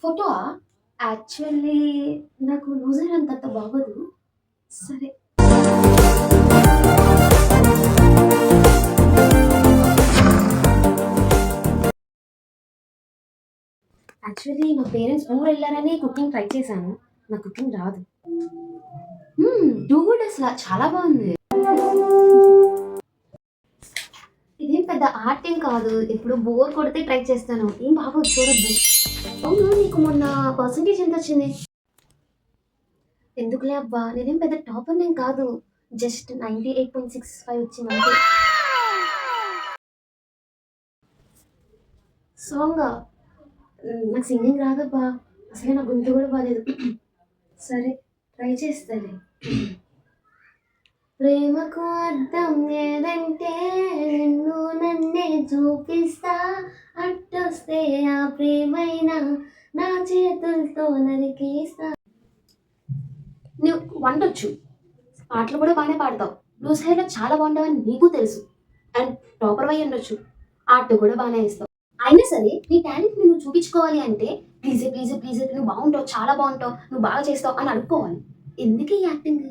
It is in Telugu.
ఫోటోవా? యాక్చువల్లీ నాకు లూజ్ హెయిర్ అంతంత బాగోదు. సరే. యాక్చువల్లీ మా పేరెంట్స్ ఊరెళ్ళారని కుకింగ్ ట్రై చేశాను. నాకు కుకింగ్ రాదు. డూ గుడ్ అసల చాలా బావుంది. ఇదేం పెద్ద ఆర్ట్ ఏం కాదు. ఎప్పుడు బోర్ కొడితే ట్రై చేస్తాను. ఏం బాగోదు చూడొద్దు. అవును నీకు మొన్న పర్సెంటేజ్ ఎంతొచ్చింది? ఎందుకులే అబ్బా! నేనేం పెద్ద టాపర్‌నేం కాదు. జస్ట్ 98.65 వచ్చిందంతే. సాంగా? నాకు సింగింగ్ రాదబ్బా! అసలే నా గొంతు గూడా బాలేదు. సరే ట్రై చేస్తాలే. ప్రేమకు అర్థం ఏదంటే నిన్ను నన్నే చూపిస్తా అట్టొస్తే ఆ ప్రేమైనా నా చేతులతో నరికేస్తా. నువ్వు వంటొచ్చు, పాటలు కూడా బాగానే పాడతావు, బ్లూస్ హెయిర్లో చాలా బాగుంటావని నీకు తెలుసు, అండ్ టాపర్ అయి ఉండొచ్చు, ఆర్ట్ కూడా బాగానే ఇస్తావు. అయినా సరే నీ టాలెంట్ నువ్వు చూపించుకోవాలి అంటే ప్లీజ్ ప్లీజ్ ప్లీజ్ నువ్వు బాగుంటావు, చాలా బాగుంటావు, నువ్వు బాగా చేస్తావు అని అనుకోవాలి. ఎందుకు ఈ యాక్టింగ్?